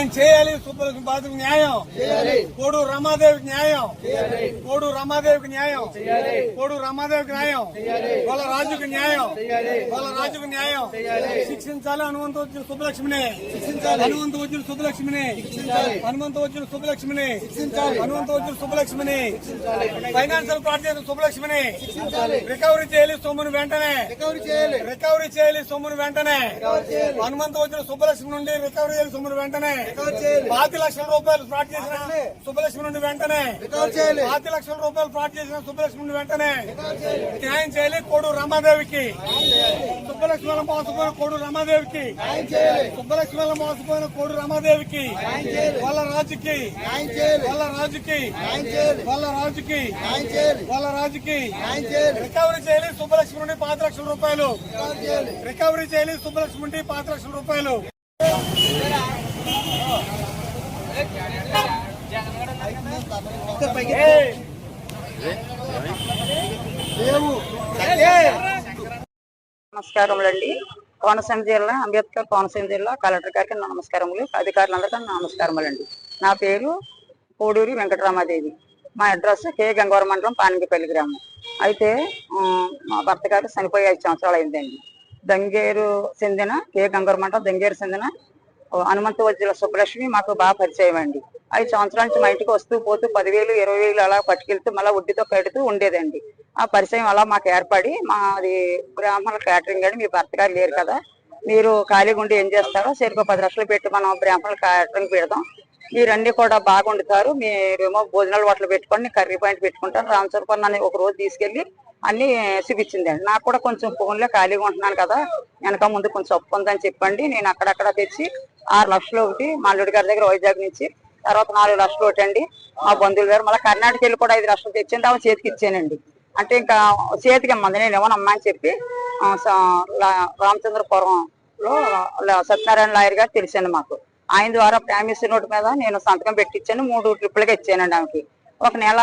న్యాయం చేయాలి. సుబ్బలక్ష్మి బాధితులకు న్యాయం కోడు రమాదేవికి న్యాయం, కోడు రమాదేవికి న్యాయం, కోడు రమాదేవికి న్యాయం, వాళ్ళ రాజుకి న్యాయం, వాళ్ళ రాజుకి న్యాయం శిక్షించాలి. హనుమంతవజ్జుల సుబ్బలక్ష్మిని హనుమంతవజ్జుల సుబ్బలక్ష్మిని హనుమంతవజ్జుల సుబ్బలక్ష్మిని హనుమంతవజ్జుల సుబ్బలక్ష్మిని ఫైనాన్షియల్ ఫ్రాడ్ చేసిన సుబ్బలక్ష్మిని రికవరీ చేయాలి. సొమ్మును వెంటనే రికవరీ చేయాలి. సొమ్మును వెంటనే హనుమంతవజ్జుల సుబ్బలక్ష్మి నుండి రికవరీ చేయాలి. సొమ్మును వెంటనే 5 లక్షల రూపాయలు ఫ్రాడ్ చేసిన సుబ్బలక్ష్మి నుండి వెంటనే 5 లక్షల రూపాయలు ఫ్రాడ్ చేసిన సుబ్బలక్ష్మి నుండి వెంటనే న్యాయం చేయాలి. కోడు రమాదేవికి సుబ్బలక్ష్మి వల్ల మోసపోయిన కోడు రమాదేవికి సుబ్బలక్ష్మి వల్ల మోసపోయిన కోడు రమాదేవికి వాళ్ళ రాజుకి వాళ్ళ రాజుకి వాళ్ళ రాజుకి వాళ్ళ రాజుకి రికవరీ చేయాలి. సుబ్బలక్ష్మి నుండి 5 లక్షల రూపాయలు రికవరీ చేయాలి. సుబ్బలక్ష్మి నుండి 5 లక్షల రూపాయలు. నమస్కారములండి. కోనసీమ జిల్లా అంబేద్కర్ కోనసీమ జిల్లా కలెక్టర్ గారికి నమస్కారములు, అధికారులందరికీ నమస్కారములండి. నా పేరు కోడూరి వెంకటరామాదేవి. మా అడ్రస్ కే గంగవరం మండలం పానింగిపల్లి గ్రామం. అయితే మా భర్త గారు చనిపోయి 5 సంవత్సరాలు అయిందండి. దంగేరు చెందిన కే గంగవరం మండలం దంగేరు చెందిన హనుమంతవజ్జుల సుబ్బలక్ష్మి మాకు బాగా పరిచయం అండి. 5 సంవత్సరాల నుంచి మా ఇంటికి వస్తూ పోతూ 10,000 20,000 అలా పట్టుకెళ్తూ మళ్ళీ వడ్డీతో కడుతూ ఉండేదండి. ఆ పరిచయం అలా మాకు ఏర్పడి మాది బ్రాహ్మణుల క్యాటరింగ్ అని, మీ భర్త గారు లేరు కదా, మీరు ఖాళీగా ఉండి ఏం చేస్తారో సరిగ్గా 10 లక్షలు పెట్టి మనం బ్రాహ్మణుల క్యాటరింగ్ పెడదాం, మీరన్నీ కూడా బాగా వండుతారు, మీరేమో భోజనాలు హోటలు పెట్టుకొని కర్రీ పాయింట్ పెట్టుకుంటారు, రామచరపన్న అని ఒక రోజు తీసుకెళ్లి అన్ని చూపించిందండి. నాకు కూడా కొంచెం ఫోన్లో ఖాళీగా ఉంటున్నాను కదా, వెనక ముందు కొంచెం అప్పు ఉందని చెప్పండి. నేను అక్కడక్కడ తెచ్చి 6 లక్షలు ఒకటి మా అల్లుడి గారి దగ్గర వైజాగ్ నుంచి, తర్వాత 4 లక్షలు ఒకటి అండి మా బంధువుల గారు, మళ్ళీ కర్ణాటక వెళ్ళి కూడా 5 లక్షలు తెచ్చింది. ఆమె చేతికి ఇచ్చానండి. అంటే ఇంకా చేతికి ఇమ్మంది, నేను ఏమోనమ్మా అని చెప్పి రామచంద్రపురంలో సత్యనారాయణ లాయర్ గారు తెలిసాను మాకు. ఆయన ద్వారా ప్రామిసరీ నోట్ మీద నేను సంతకం పెట్టించాను. 3 ట్రిప్పులుగా ఇచ్చానండి ఆమెకి. 1 నెల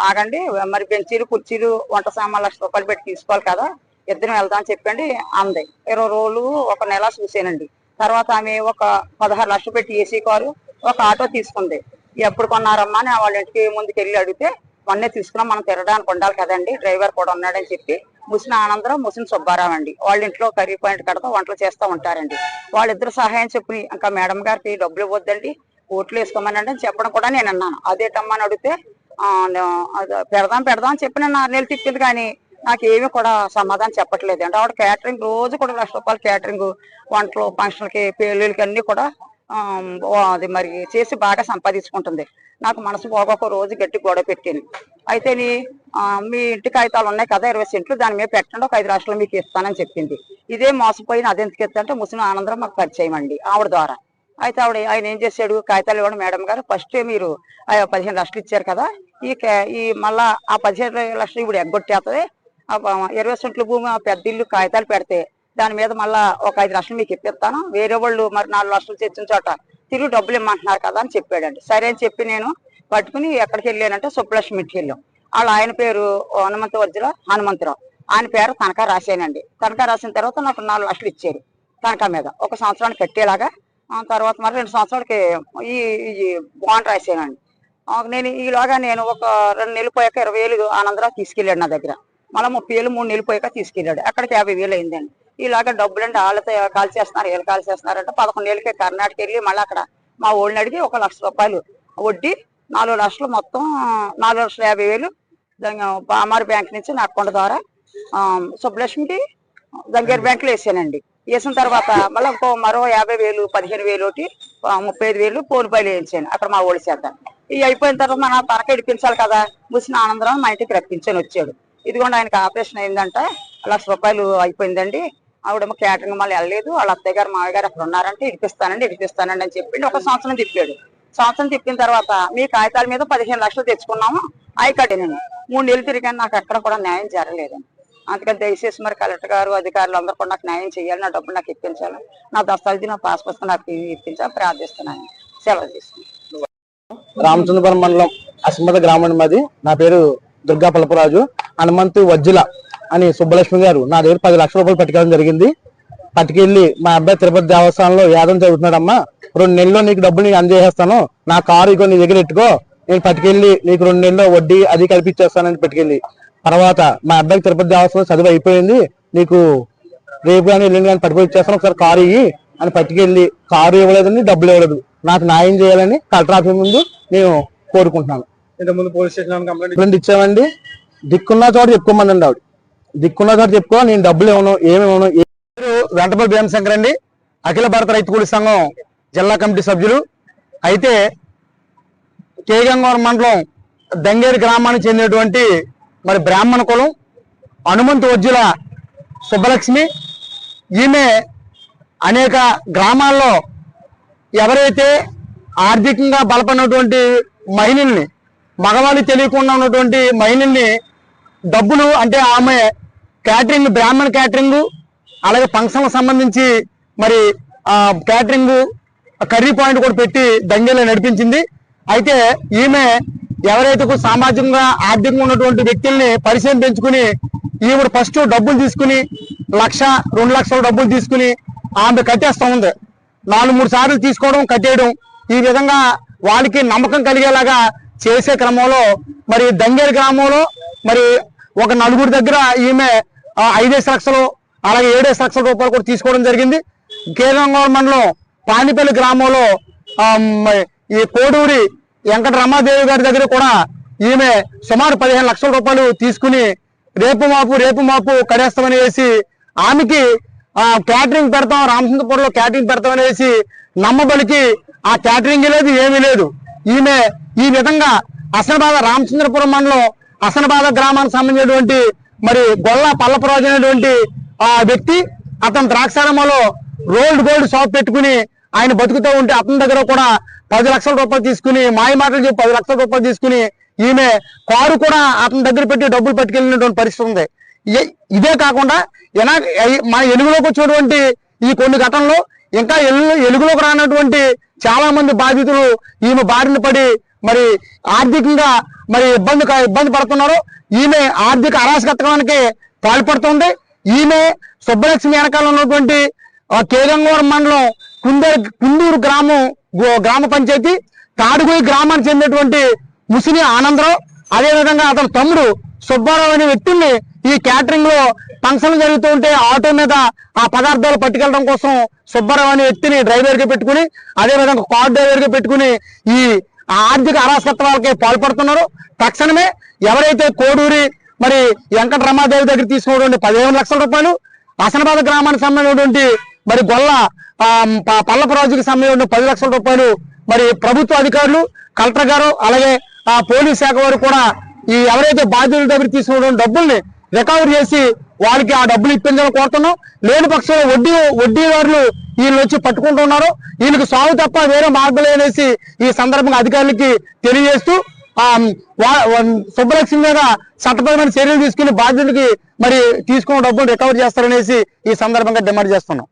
ఆగండి, మరి బెంచీలు కుర్చీలు వంట సామాన్ 1 లక్ష రూపాయలు పెట్టి తీసుకోవాలి కదా, ఇద్దరం వెళ్దాం అని చెప్పండి అంది. 20 రోజులు 1 నెల చూసానండి. తర్వాత ఆమె ఒక 16 లక్షలు పెట్టి ఏసీ కారు ఒక ఆటో తీసుకుంది. ఎప్పుడు కొన్నారమ్మా అని వాళ్ళ ఇంటికి ముందుకు వెళ్ళి అడిగితే, మొన్నే తీసుకున్నాం, మనం తిరగడానికి ఉండాలి కదండి, డ్రైవర్ కూడా ఉన్నాడని చెప్పి ముసిన ఆనందరావు ముసిన సుబ్బారావు అండి వాళ్ళ ఇంట్లో కర్రీ పాయింట్ కడతా వంటలు చేస్తూ ఉంటారండి. వాళ్ళిద్దరు సహాయం చెప్పి ఇంకా మేడం గారికి డబ్బులు ఇవ్వద్దండి, ఓట్లు వేసుకోమనండి అని చెప్పడం కూడా నేను అన్నాను. అదేటమ్మా అని అడిగితే పెడదాం అని చెప్పి నేను 6 నెలలు తిప్పింది, కానీ నాకు ఏమీ కూడా సమాధానం చెప్పట్లేదు అండి. ఆవిడ క్యాటరింగ్ రోజు కూడా 1 లక్ష రూపాయలు క్యాటరింగ్, వంటలు, ఫంక్షన్లకి, పెళ్ళిళ్ళకి అన్ని కూడా అది మరి చేసి బాగా సంపాదించుకుంటుంది. నాకు మనసు పోగొక రోజు గట్టి గొడవ పెట్టింది. అయితే మీ ఇంటి కాగితాలు ఉన్నాయి కదా 20 సెంట్లు, దాని మీద పెట్టండి, ఒక 5 లక్షలు మీకు ఇస్తానని చెప్పింది. ఇదే మోసపోయిన అదెందుకు ఎత్తంటే ముసిన ఆనందరం మాకు పరిచయం అండి ఆవిడ ద్వారా. అయితే ఆయన ఏం చేశాడు, కాగితాలు ఇవ్వడం, మేడం గారు ఫస్ట్ మీరు 15 లక్షలు ఇచ్చారు కదా, ఈ మళ్ళా ఆ 15 లక్షలు ఇప్పుడు ఎగ్గొట్టేస్తుంది, 20 సెంట్ల భూమి పెద్ద ఇల్లు కాగితాలు పెడితే దాని మీద మళ్ళా ఒక 5 లక్షలు మీకు ఇప్పిస్తాను, వేరే వాళ్ళు మరి 4 లక్షలు తెచ్చిన చోట తిరిగి డబ్బులు ఇమ్మంటున్నారు కదా అని చెప్పాడండి. సరే అని చెప్పి నేను పట్టుకుని ఎక్కడికి వెళ్ళానంటే సుబ్బలక్ష్మి ఇంటికి వెళ్ళాం. ఆయన పేరు హనుమంతవజ్జుల హనుమంతరావు, ఆయన పేరు తనఖా రాశానండి. తనఖా రాసిన తర్వాత నాకు 4 లక్షలు ఇచ్చారు తనఖా మీద, 1 సంవత్సరానికి కట్టేలాగా. తర్వాత మరి 2 సంవత్సరాలకి ఈ బాండ్ రాశానండి. నేను ఈలోగా నేను ఒక 2 నెలలు పోయాక 20,000 ఆనందరావు తీసుకెళ్ళాడు నా దగ్గర. మళ్ళీ 30,000 3 నెలలు పోయాక తీసుకెళ్ళాడు. అక్కడికి 50,000 అయిందండి. ఇలాగ డబ్బులంటే వాళ్ళతో కాల్ చేస్తున్నారు, వీళ్ళు కాల్ చేస్తున్నారంటే 11 నెలలకి కర్ణాటక వెళ్ళి మళ్ళీ అక్కడ మా ఊళ్ళని అడిగి 1 లక్ష రూపాయలు వడ్డీ, 4 లక్షలు, మొత్తం 4,50,000 పామారు బ్యాంక్ నుంచి నా అకౌంట్ ద్వారా సుబ్బలక్ష్మికి దంగేరు బ్యాంకులో వేసానండి. వేసిన తర్వాత మళ్ళీ మరో 50,000 15,000 ఒకటి 35,000 ఫోన్పేలు వేయించాను అక్కడ మా ఊళ్ళ చేత. ఇవి అయిపోయిన తర్వాత మన తనక ఇడిపించాలి కదా, ముసిన ఆనందరావు మా ఇంటికి రప్పించని వచ్చాడు. ఇదిగోండి ఆయనకి ఆపరేషన్ అయిందంట, 1 లక్ష రూపాయలు అయిపోయిందండి, ఆవిడేమో క్యాటరింగ్ మళ్ళీ వెళ్ళలేదు, వాళ్ళ అత్తయ్య గారు మామయ్య గారు అక్కడ ఉన్నారంటే ఇడిపిస్తానండి అని చెప్పి 1 సంవత్సరం తిప్పాడు. సంవత్సరం తిప్పిన తర్వాత మీ కాగితాల మీద 15 లక్షలు తెచ్చుకున్నాము, అవి కట్టినండి. 3 నెలలు తిరిగాను, నాకు ఎక్కడ కూడా న్యాయం జరగలేదండి. అందుకని దయచేసి మరి కలెక్టర్ గారు, అధికారులు అందరూ కూడా నాకు న్యాయం చేయాలి, నా డబ్బులు నాకు ఇప్పించాలి, నా దస్తావేజీ, నా పాస్ పుస్తకం నాకు ఇప్పించాలి, ప్రార్థిస్తున్నాను. సెలవు తీసుకున్నాను. రామచంద్రపురం మండలం అస్మత గ్రామం మాది. నా పేరు దుర్గా పలపరాజు. హనుమంతవజ్జుల అని సుబ్బలక్ష్మి గారు నా దగ్గర 10 లక్షల రూపాయలు పట్టుకెళ్ళడం జరిగింది. పట్టుకెళ్ళి మా అబ్బాయి తిరుపతి దేవస్థానంలో యాదం చదువుతున్నాడమ్మా, 2 నెలల్లో నీకు డబ్బులు నీకు అందజేసేస్తాను, నా కారు ఇగో నీ దగ్గర పెట్టుకో, నేను పట్టుకెళ్ళి నీకు 2 నెలల్లో వడ్డీ అది కల్పించేస్తానని పట్టుకెళ్ళి తర్వాత మా అబ్బాయికి తిరుపతి దేవస్థానం చదువు అయిపోయింది, నీకు రేపు కానీ ఎల్లుండి కానీ పట్టుకొని ఇచ్చేస్తాను, ఒకసారి కారు ఇయ్యి అని పట్టుకెళ్ళి కారు ఇవ్వలేదని డబ్బులు ఇవ్వలేదు. నాకు న్యాయం చేయాలని కలెక్టర్ ఆఫీస్ ముందు నేను కోరుకుంటున్నాను. ఇంతకుముందు పోలీస్ స్టేషన్ కంప్లైంట్ ఇచ్చామండి. దిక్కున్న చోట చెప్పుకోమందండి ఆవిడ. దిక్కున్న చోట చెప్పుకో, నేను డబ్బులు ఇవ్వను, ఏమి ఇవ్వను. వెంటపల్లి భీమశంకర్ అండి, అఖిల భారత రైతు కూలీ సంఘం జిల్లా కమిటీ సభ్యులు. అయితే కేగంగవరం మండలం దంగేరి గ్రామానికి చెందినటువంటి మరి బ్రాహ్మణ కులం హనుమంతు వజ్జుల సుబ్బలక్ష్మి, ఈమె అనేక గ్రామాల్లో ఎవరైతే ఆర్థికంగా బలపడినటువంటి మహిళల్ని, మగవాళ్ళు తెలియకుండా ఉన్నటువంటి మహిళల్ని డబ్బులు అంటే ఆమె క్యాటరింగ్, బ్రాహ్మణ క్యాటరింగ్, అలాగే ఫంక్షన్లకు సంబంధించి మరి క్యాటరింగ్ కర్రీ పాయింట్ కూడా పెట్టి దంగేలో నడిపించింది. అయితే ఈమె ఎవరైతే సామాజికంగా ఆర్థికంగా ఉన్నటువంటి వ్యక్తుల్ని పరిచయం పెంచుకుని ఈవిడ ఫస్ట్ డబ్బులు తీసుకుని 1,00,000, 2 లక్షల డబ్బులు తీసుకుని ఆమె కట్టేస్తా ఉంది. 4-3 సార్లు తీసుకోవడం, కట్టేయడం, ఈ విధంగా వాళ్ళకి నమ్మకం కలిగేలాగా చేసే క్రమంలో మరి దంగేరు గ్రామంలో మరి ఒక 4 దగ్గర ఈమె 5 లక్షలు అలాగే 7 లక్షల రూపాయలు కూడా తీసుకోవడం జరిగింది. కేరంగవరం మండలం పానిపల్లి గ్రామంలో ఈ కోడూరి వెంకట రమాదేవి గారి దగ్గర కూడా ఈమె సుమారు 15 లక్షల రూపాయలు తీసుకుని రేపు మాపు కడేస్తామని వేసి ఆమెకి క్యాటరింగ్ పెడతాం, రామచంద్రపురంలో క్యాటరింగ్ పెడతామని వేసి నమ్మబలికి ఆ క్యాటరింగ్ లేదు, ఏమీ లేదు. ఈమె ఈ విధంగా అసనబాద రామచంద్రపురం మండలం అసనబాద గ్రామానికి సంబంధించినటువంటి మరి గొల్ల పల్లపరాజు అనేటువంటి ఆ వ్యక్తి, అతను ద్రాక్షారామంలో రోల్డ్ గోల్డ్ షాప్ పెట్టుకుని ఆయన బతుకుతూ ఉంటే అతని దగ్గర కూడా 10 లక్షల రూపాయలు తీసుకుని మాయ మాటలు చెప్పి 10 లక్షల రూపాయలు తీసుకుని ఈమె కారు కూడా అతని దగ్గర పెట్టి డబ్బులు పట్టుకెళ్ళినటువంటి పరిస్థితి ఉంది. ఇదే కాకుండా మన ఎలుగులోకి వచ్చినటువంటి ఈ కొన్ని ఘటనలు ఇంకా ఎలుగులోకి రానటువంటి చాలా మంది బాధితులు ఈమె బారిన పడి మరి ఆర్థికంగా మరి ఇబ్బంది పడుతున్నారు. ఈమె ఆర్థిక అరాచకత్వానికి పాల్పడుతుంది. ఈమె సుబ్బలక్ష్మి వెనకాల ఉన్నటువంటి కేరంగవరం మండలం కుందూరు గ్రామ పంచాయతీ తాడుగుయి గ్రామానికి చెందినటువంటి ముసిని ఆనందరావు, అదేవిధంగా అతని తమ్ముడు సుబ్బారావు అనే వ్యక్తుల్ని ఈ క్యాటరింగ్ లో ఫంక్షన్లు జరుగుతూ ఉంటే ఆటో మీద ఆ పదార్థాలు పట్టుకెళ్ళడం కోసం సుబ్బారావు అనే వ్యక్తిని డ్రైవర్ గా పెట్టుకుని, అదేవిధంగా కార్ డ్రైవర్ గా పెట్టుకుని ఈ ఆర్థిక అరాచకత్వాలకి పాల్పడుతున్నారు. తక్షణమే ఎవరైతే కోడూరి మరి వెంకట రమాదేవి దగ్గర తీసుకున్నటువంటి 15 లక్షల రూపాయలు, అసనబాద గ్రామానికి సంబంధించినటువంటి మరి గొల్ల పల్లపరాజుకి సంబంధించిన 10 లక్షల రూపాయలు మరి ప్రభుత్వ అధికారులు, కలెక్టర్ గారు అలాగే పోలీస్ శాఖ వారు కూడా ఈ ఎవరైతే బాధ్యుల దగ్గర తీసుకున్న డబ్బుల్ని రికవరీ చేసి వాళ్ళకి ఆ డబ్బులు ఇప్పించాలని కోరుతున్నాం. లేని పక్షంలో వడ్డీదారులు వీళ్ళు వచ్చి పట్టుకుంటున్నారు. వీళ్ళకి సాగు తప్ప వేరే మార్గం లేనేసి ఈ సందర్భంగా అధికారులకి తెలియజేస్తూ సుబ్బలక్ష్మి మీద చట్టపరమైన చర్యలు తీసుకుని బాధ్యులకి మరి తీసుకున్న డబ్బులు రికవరీ చేస్తారనేసి ఈ సందర్భంగా డిమాండ్ చేస్తున్నాం.